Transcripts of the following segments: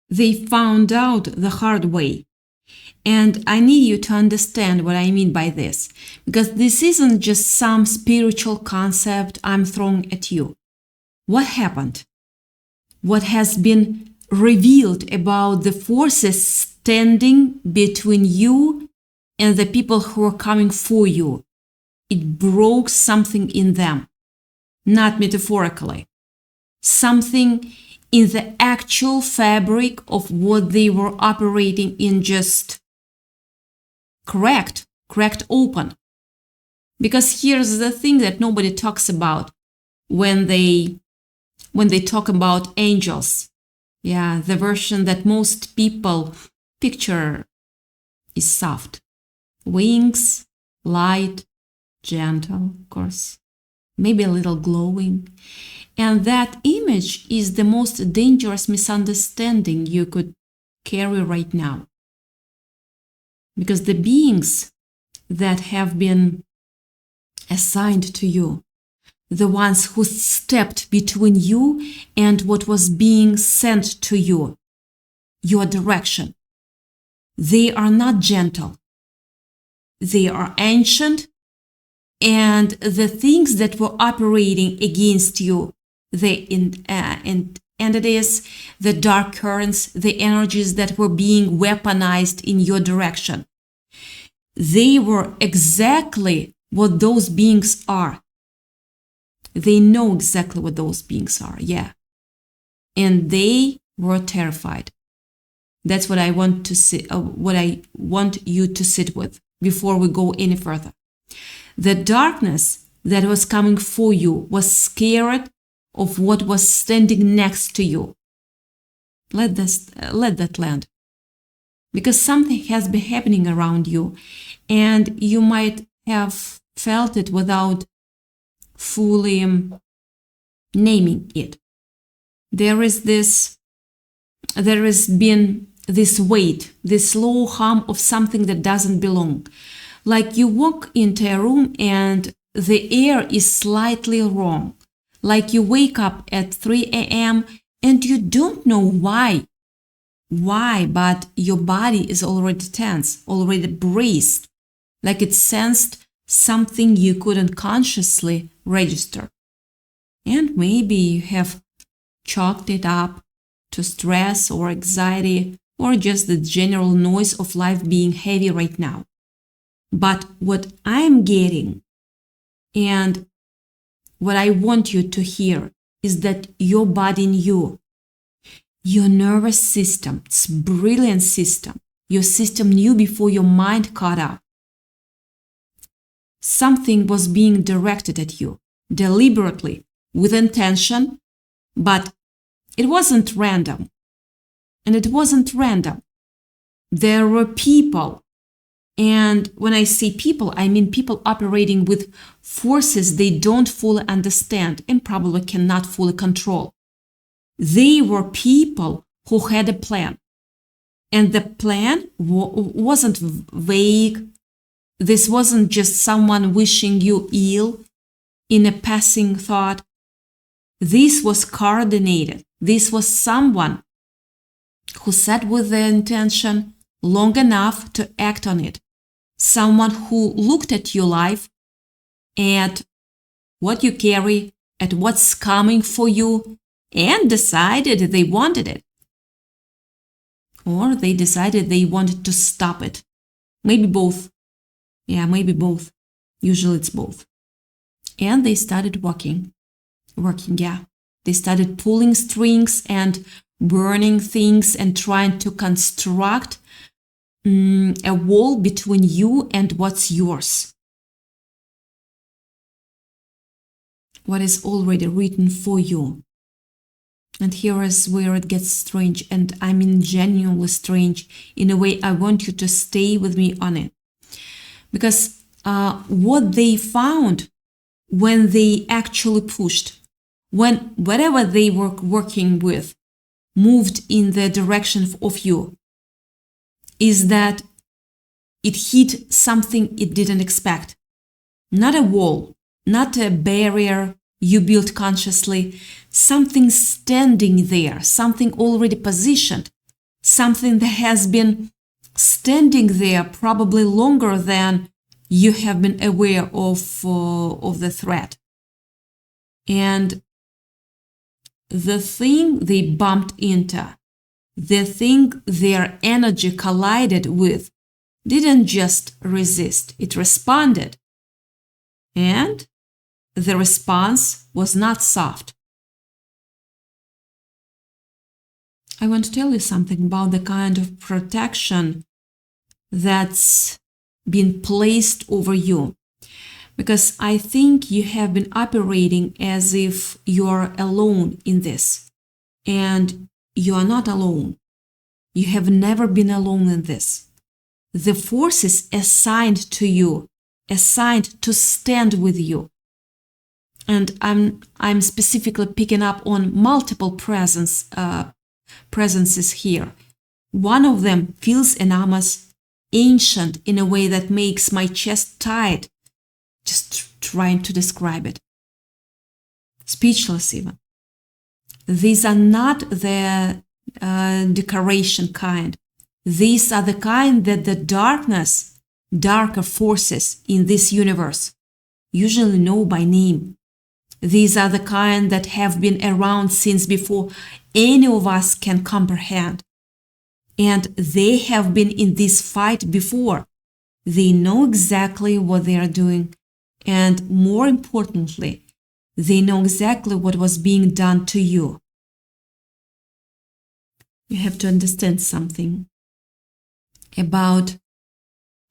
They found out the hard way. And I need you to understand what I mean by this, because this isn't just some spiritual concept I'm throwing at you. What happened? What has been revealed about the forces standing between you and the people who are coming for you? It broke something in them, not metaphorically. Something in the actual fabric of what they were operating in just cracked open. Because here's the thing that nobody talks about when they talk about angels. Yeah, the version that most people picture is soft. Wings, light, gentle, of course, maybe a little glowing. And that image is the most dangerous misunderstanding you could carry right now. Because the beings that have been assigned to you, the ones who stepped between you and what was being sent to you, your direction, they are not gentle. They are ancient, and the things that were operating against you, the entities, the dark currents, the energies that were being weaponized in your direction, they were exactly what those beings are. They know exactly what those beings are, yeah. And they were terrified. That's what I want to what I want you to sit with before we go any further. The darkness that was coming for you was scared of what was standing next to you. Let that land. Because something has been happening around you, and you might have felt it without fully naming it. There has been this weight, this low hum of something that doesn't belong. Like you walk into a room and the air is slightly wrong. Like you wake up at 3 a.m. and you don't know why. Why, but your body is already tense, already braced. Like it sensed something you couldn't consciously register. And maybe you have chalked it up to stress or anxiety or just the general noise of life being heavy right now. But what I'm getting and what I want you to hear is that your body knew, your nervous system, it's a brilliant system, your system knew before your mind caught up. Something was being directed at you deliberately, with intention, but it wasn't random. And it wasn't random. There were people, and when I say people, I mean people operating with forces they don't fully understand and probably cannot fully control. They were people who had a plan. And the plan wasn't vague. This wasn't just someone wishing you ill in a passing thought. This was coordinated. This was someone who sat with the intention long enough to act on it. Someone who looked at your life, at what you carry, at what's coming for you, and decided they wanted it. Or they decided they wanted to stop it. Maybe both. Yeah, maybe both. Usually it's both. And they started working, yeah. They started pulling strings and burning things and trying to construct a wall between you and what's yours. What is already written for you. And here is where it gets strange, and I mean genuinely strange. In a way, I want you to stay with me on it. Because what they found when they actually pushed, when whatever they were working with moved in the direction of you, is that it hit something it didn't expect. Not a wall, not a barrier you built consciously, something standing there, something already positioned, something that has been standing there probably longer than you have been aware of the threat. And the thing they bumped into, the thing their energy collided with, didn't just resist, it responded. And the response was not soft. I want to tell you something about the kind of protection that's been placed over you, because I think you have been operating as if you are alone in this, and you are not alone. You have never been alone in this. The forces assigned to you, assigned to stand with you. And I'm specifically picking up on multiple presences here. One of them feels enormous, ancient in a way that makes my chest tight, just trying to describe it. Speechless even. These are not the decoration kind. These are the kind that the darker forces in this universe usually know by name. These are the kind that have been around since before any of us can comprehend. And they have been in this fight before. They know exactly what they are doing. And more importantly, they know exactly what was being done to you. You have to understand something about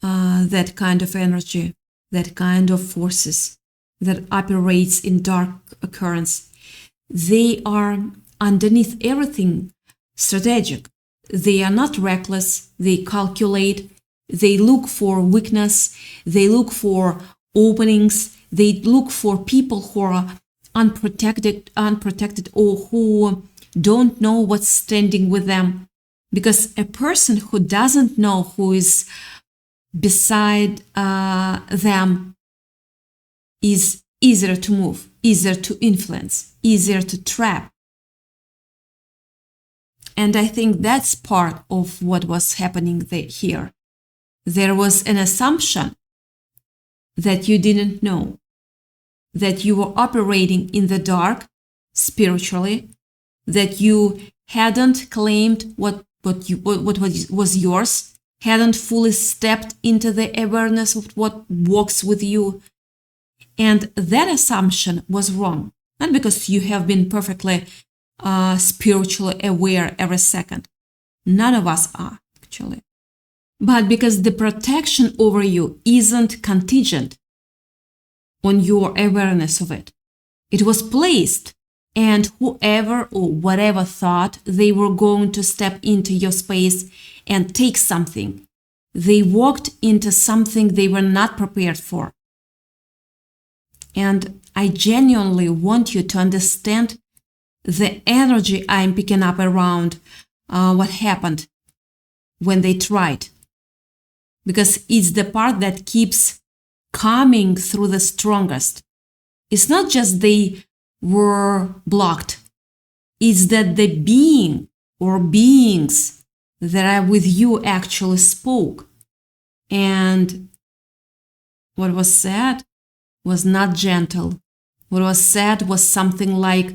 that kind of energy, that kind of forces that operates in dark occurrence. They are underneath everything strategic. They are not reckless. They calculate. They look for weakness. They look for openings. They look for people who are unprotected, or who don't know what's standing with them. Because a person who doesn't know who is beside them is easier to move, easier to influence, easier to trap. And I think that's part of what was happening here. There was an assumption that you didn't know, that you were operating in the dark spiritually, that you hadn't claimed what was yours, hadn't fully stepped into the awareness of what walks with you. And that assumption was wrong, not because you have been perfectly spiritually aware every second. None of us are, actually. But because the protection over you isn't contingent on your awareness of it. It was placed, and whoever or whatever thought they were going to step into your space and take something, they walked into something they were not prepared for. And I genuinely want you to understand the energy I'm picking up around what happened when they tried. Because it's the part that keeps coming through the strongest. It's not just they were blocked. It's that the being or beings that are with you actually spoke. And what was said was not gentle. What was said was something like,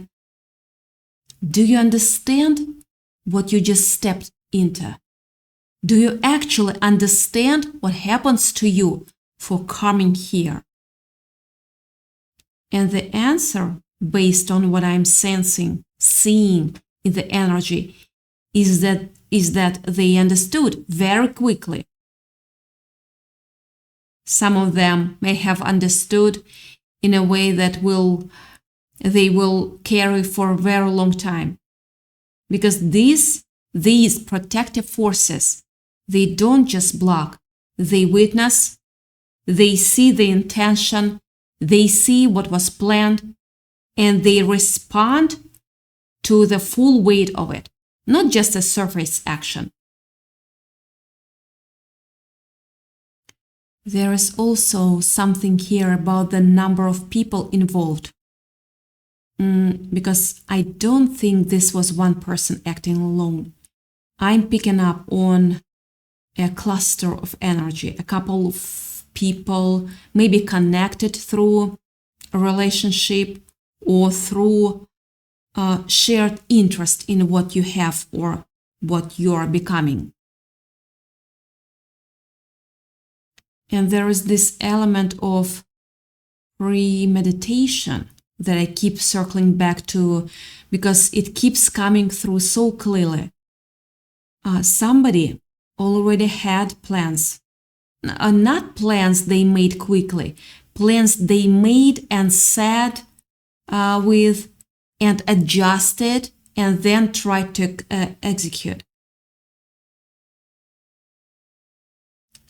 do you understand what you just stepped into? Do you actually understand what happens to you for coming here? And the answer, based on what I'm sensing, seeing in the energy, is that they understood very quickly. Some of them may have understood in a way that they will carry for a very long time. Because these protective forces, they don't just block, they witness, they see the intention, they see what was planned, and they respond to the full weight of it, not just a surface action. There is also something here about the number of people involved. Because I don't think this was one person acting alone. I'm picking up on a cluster of energy, a couple of people maybe connected through a relationship or through shared interest in what you have or what you are becoming. And there is this element of premeditation that I keep circling back to because it keeps coming through so clearly. Somebody already had plans, not plans they made quickly, plans they made and sat with and adjusted and then tried to execute.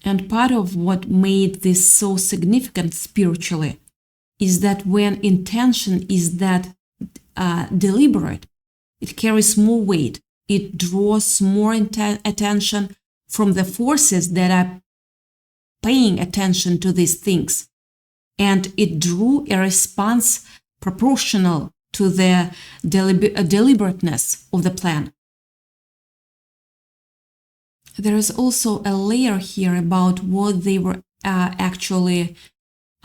And part of what made this so significant spiritually is that when intention is that deliberate, it carries more weight. It draws more attention from the forces that are paying attention to these things. And it drew a response proportional to the deliberateness of the plan. There is also a layer here about what they were actually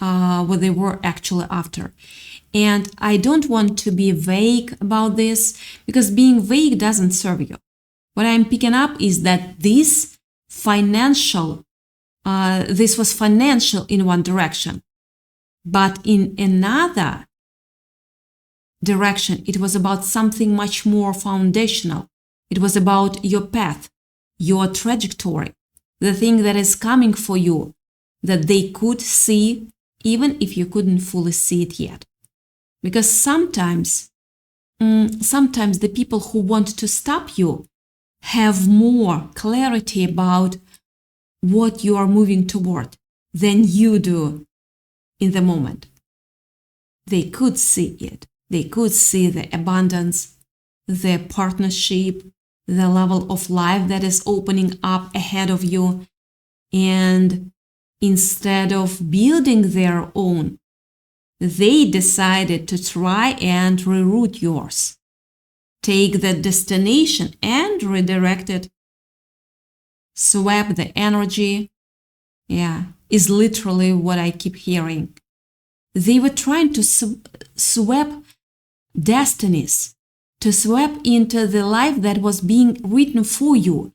after. And I don't want to be vague about this because being vague doesn't serve you. What I'm picking up is that this was financial in one direction, but in another direction, it was about something much more foundational. It was about your path, your trajectory, the thing that is coming for you, that they could see even if you couldn't fully see it yet. Because sometimes the people who want to stop you have more clarity about what you are moving toward than you do in the moment. They could see it. They could see the abundance, the partnership, the level of life that is opening up ahead of you. And instead of building their own, they decided to try and reroute yours. Take the destination and redirect it. Swap the energy. Is literally what I keep hearing. They were trying to swap destinies, to swap into the life that was being written for you.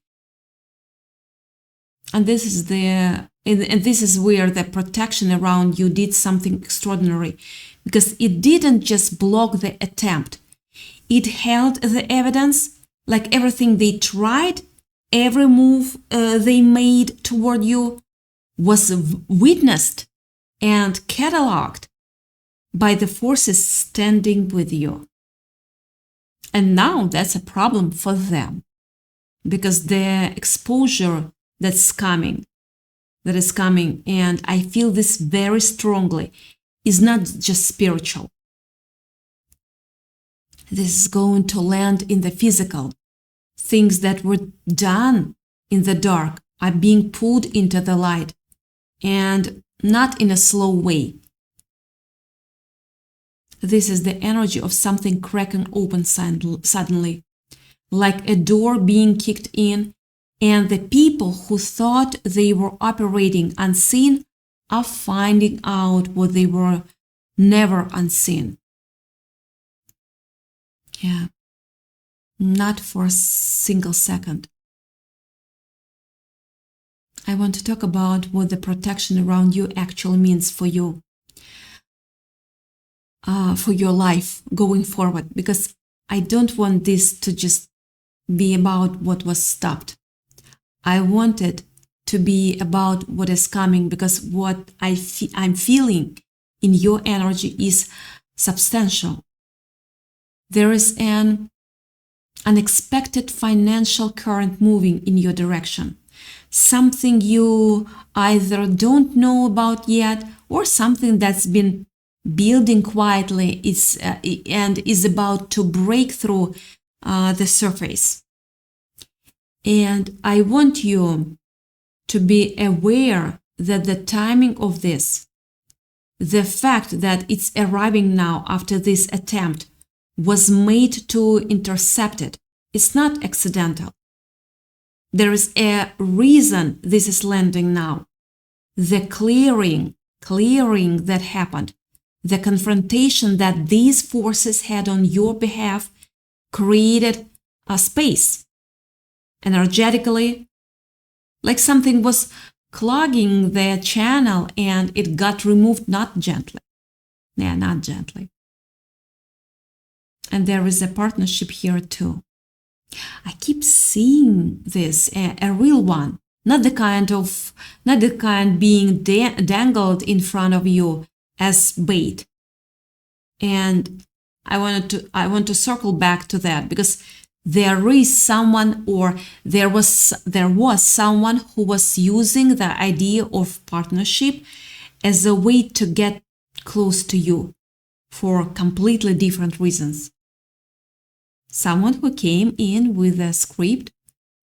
And this is where the protection around you did something extraordinary, because it didn't just block the attempt. It held the evidence, like everything they tried, every move they made toward you was witnessed and cataloged by the forces standing with you. And now that's a problem for them, because the exposure that is coming, and I feel this very strongly, is not just spiritual. This is going to land in the physical. Things that were done in the dark are being pulled into the light, and not in a slow way. This is the energy of something cracking open suddenly, like a door being kicked in, and the people who thought they were operating unseen are finding out what they were never unseen. Not for a single second. I want to talk about what the protection around you actually means for you, for your life going forward, because I don't want this to just be about what was stopped. I want it to be about what is coming, because what I'm feeling in your energy is substantial. There is an unexpected financial current moving in your direction. Something you either don't know about yet, or something that's been building quietly and is about to break through the surface. And I want you to be aware that the timing of this, the fact that it's arriving now after this attempt, was made to intercept it. It's not accidental. There is a reason this is landing now. The clearing that happened, the confrontation that these forces had on your behalf created a space energetically, like something was clogging the channel and it got removed, not gently. Yeah, not gently. And there is a partnership here too. I keep seeing this, a real one, not the kind being dangled in front of you as bait. And I want to circle back to that, because there is someone, or there was someone who was using the idea of partnership as a way to get close to you for completely different reasons. Someone who came in with a script,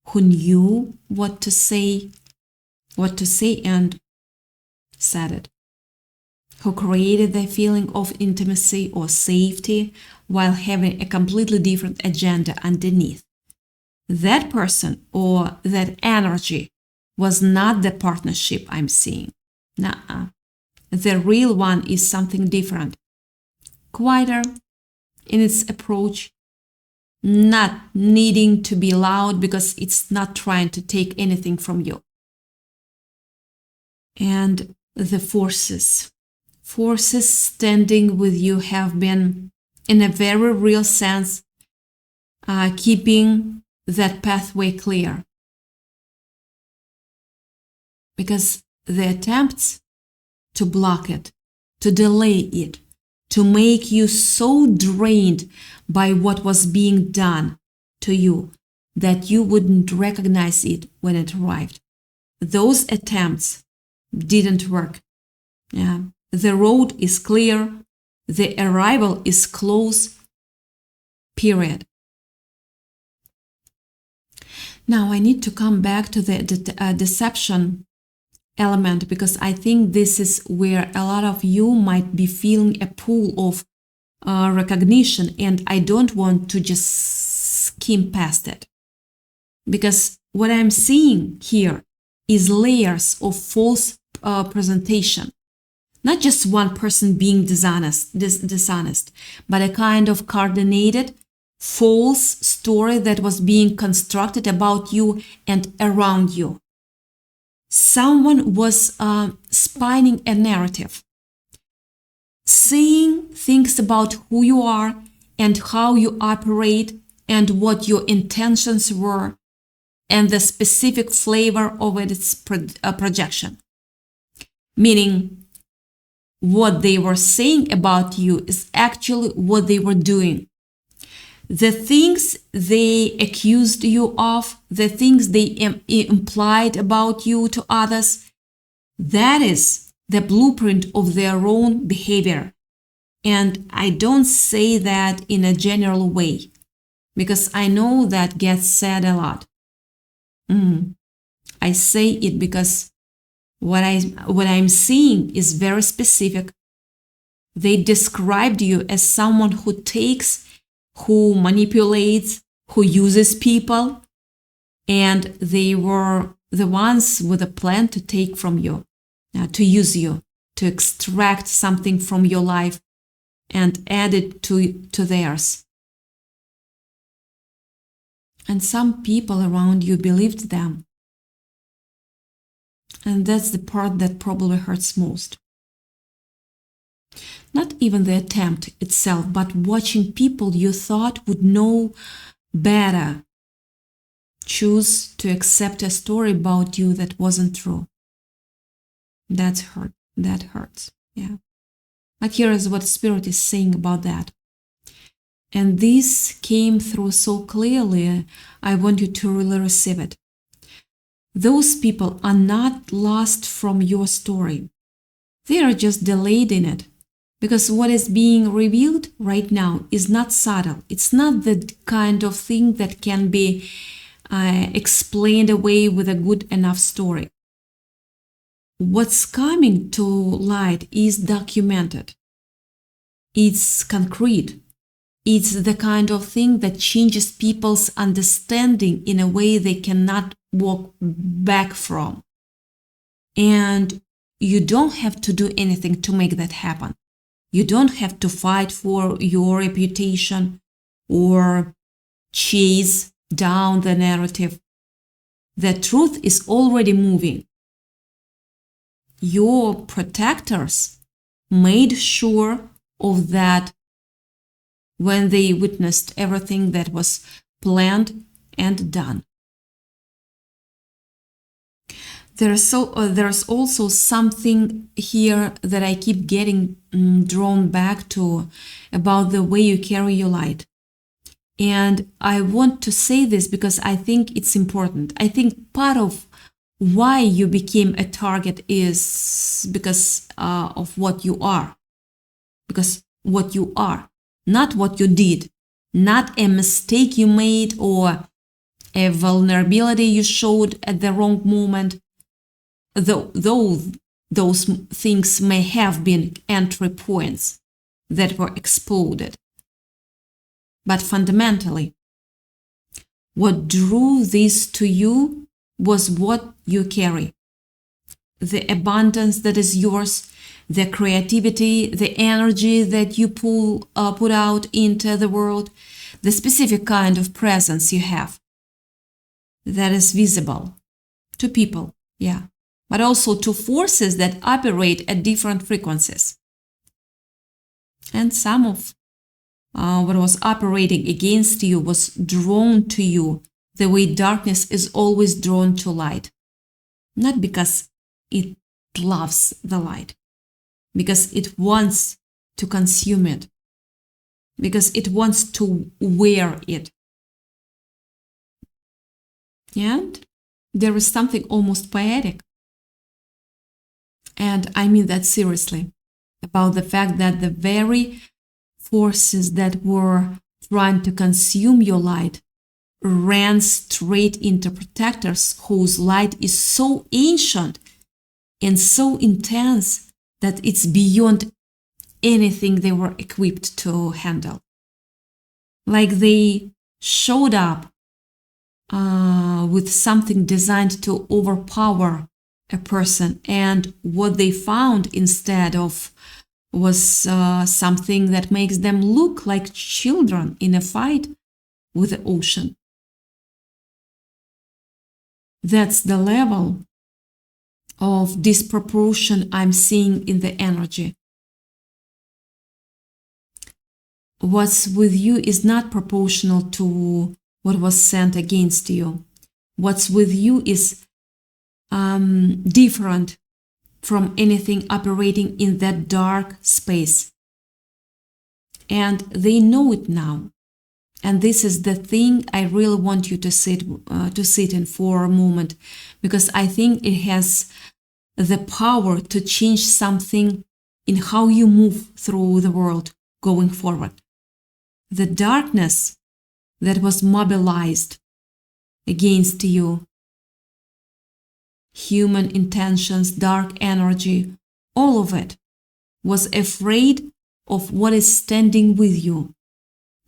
who knew what to say and said it, who created the feeling of intimacy or safety while having a completely different agenda underneath. That person or that energy was not the partnership I'm seeing. Nuh-uh. The real one is something different, quieter in its approach, not needing to be loud because it's not trying to take anything from you. And the forces standing with you have been, in a very real sense, keeping that pathway clear. Because the attempts to block it, to delay it, to make you so drained by what was being done to you that you wouldn't recognize it when it arrived. Those attempts didn't work. Yeah. The road is clear. The arrival is close. Period. Now I need to come back to the deception element, because I think this is where a lot of you might be feeling a pull of recognition, and I don't want to just skim past it, because what I'm seeing here is layers of false presentation. Not just one person being dishonest, but a kind of coordinated false story that was being constructed about you and around you. Someone was spinning a narrative, saying things about who you are and how you operate and what your intentions were and the specific flavor of its projection. Meaning, what they were saying about you is actually what they were doing. The things they accused you of, the things they implied about you to others, that is the blueprint of their own behavior. And I don't say that in a general way, because I know that gets said a lot. I say it because what I'm seeing is very specific. They described you as someone who takes, who manipulates, who uses people, and they were the ones with a plan to take from you, to use you, to extract something from your life and add it to theirs. And some people around you believed them. And that's the part that probably hurts most. Not even the attempt itself, but watching people you thought would know better choose to accept a story about you that wasn't true. That hurts. Yeah. But here is what Spirit is saying about that. And this came through so clearly, I want you to really receive it. Those people are not lost from your story. They are just delayed in it. Because what is being revealed right now is not subtle. It's not the kind of thing that can be explained away with a good enough story. What's coming to light is documented. It's concrete. It's the kind of thing that changes people's understanding in a way they cannot walk back from. And you don't have to do anything to make that happen. You don't have to fight for your reputation or chase down the narrative. The truth is already moving. Your protectors made sure of that when they witnessed everything that was planned and done. There's also something here that I keep getting drawn back to about the way you carry your light. And I want to say this because I think it's important. I think part of why you became a target is because of what you are. Because what you are, not what you did, not a mistake you made or a vulnerability you showed at the wrong moment. Though those things may have been entry points that were exploded. But fundamentally, what drew this to you was what you carry. The abundance that is yours, the creativity, the energy that you put out into the world, the specific kind of presence you have that is visible to people, but also to forces that operate at different frequencies. And some of what was operating against you was drawn to you the way darkness is always drawn to light. Not because it loves the light, because it wants to consume it, because it wants to wear it. And there is something almost poetic, and I mean that seriously, about the fact that the very forces that were trying to consume your light ran straight into protectors whose light is so ancient and so intense that it's beyond anything they were equipped to handle. Like they showed up with something designed to overpower a person, and what they found instead of was something that makes them look like children in a fight with the ocean. That's the level of disproportion I'm seeing in the energy. What's with you is not proportional to what was sent against you. What's with you is different from anything operating in that dark space. And they know it now. And this is the thing I really want you to sit in for a moment, because I think it has the power to change something in how you move through the world going forward. The darkness that was mobilized against you, human intentions, dark energy, all of it was afraid of what is standing with you,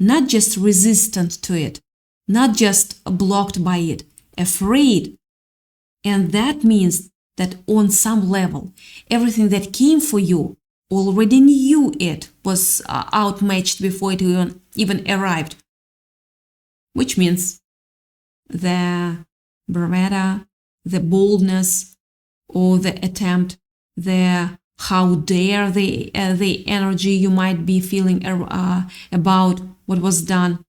not just resistant to it, not just blocked by it, afraid. And that means that on some level, everything that came for you already knew it was outmatched before it even arrived, which means the bravado, the boldness, or the attempt, the how dare the energy you might be feeling about what was done.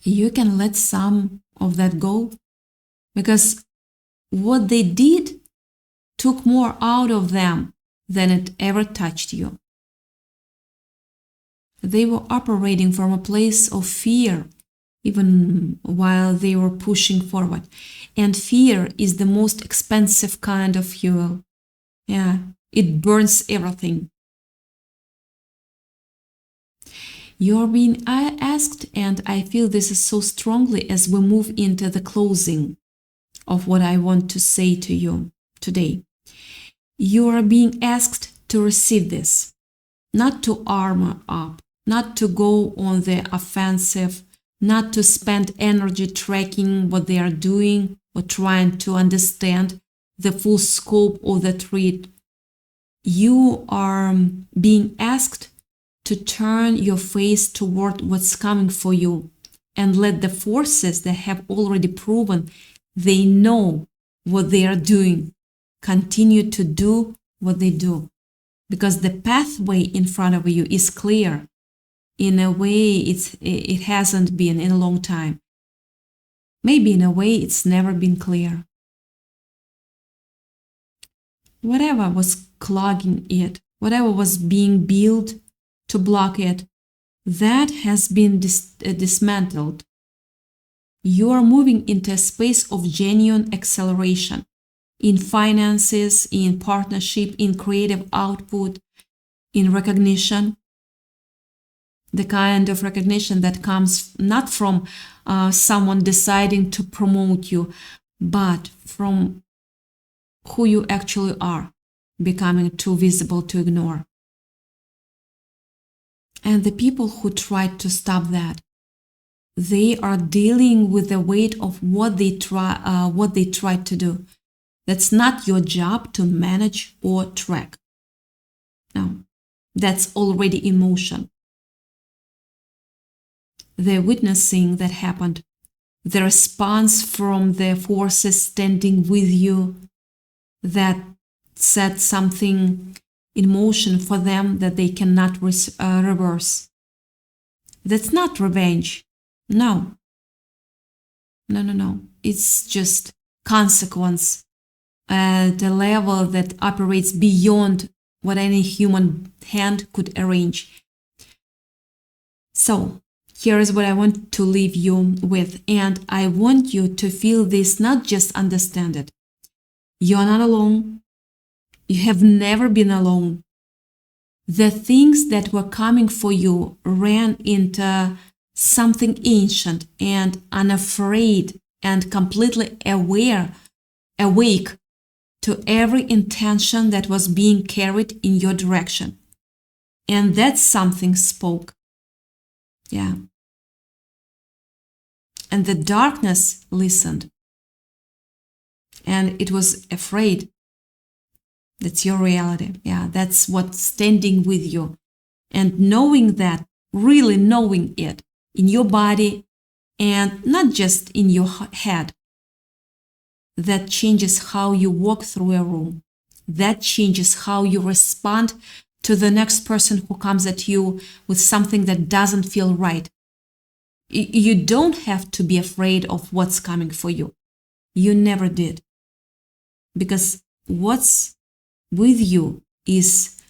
You can let some of that go, because what they did took more out of them than it ever touched you. They were operating from a place of fear, even while they were pushing forward. And fear is the most expensive kind of fuel. It burns everything. You're being asked, and I feel this is so strongly as we move into the closing of what I want to say to you today. You are being asked to receive this, not to armor up, not to go on the offensive, not to spend energy tracking what they are doing or trying to understand the full scope of the threat. You are being asked to turn your face toward what's coming for you and let the forces that have already proven they know what they are doing continue to do what they do. Because the pathway in front of you is clear in a way it hasn't been in a long time. Maybe in a way it's never been clear. Whatever was clogging it, whatever was being built to block it, that has been dismantled. You are moving into a space of genuine acceleration in finances, in partnership, in creative output, in recognition. The kind of recognition that comes not from someone deciding to promote you, but from who you actually are, becoming too visible to ignore. And the people who tried to stop that, they are dealing with the weight of what they tried to do. That's not your job to manage or track. No, that's already in motion. The witnessing that happened, the response from the forces standing with you that set something in motion for them that they cannot reverse. That's not revenge. No. No. It's just consequence at a level that operates beyond what any human hand could arrange. So, here is what I want to leave you with, and I want you to feel this, not just understand it. You're not alone. You have never been alone. The things that were coming for you ran into something ancient and unafraid and completely awake to every intention that was being carried in your direction. And that something spoke. Yeah. And the darkness listened. And it was afraid. That's your reality. Yeah, that's what's standing with you. And knowing that, really knowing it in your body and not just in your head, that changes how you walk through a room. That changes how you respond to the next person who comes at you with something that doesn't feel right. You don't have to be afraid of what's coming for you. You never did. Because what's with you is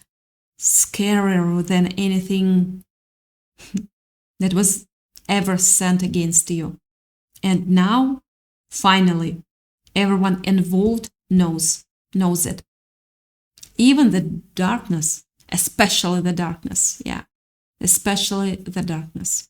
scarier than anything that was ever sent against you. And now, finally, everyone involved knows it. Even the darkness, especially the darkness. Yeah, especially the darkness.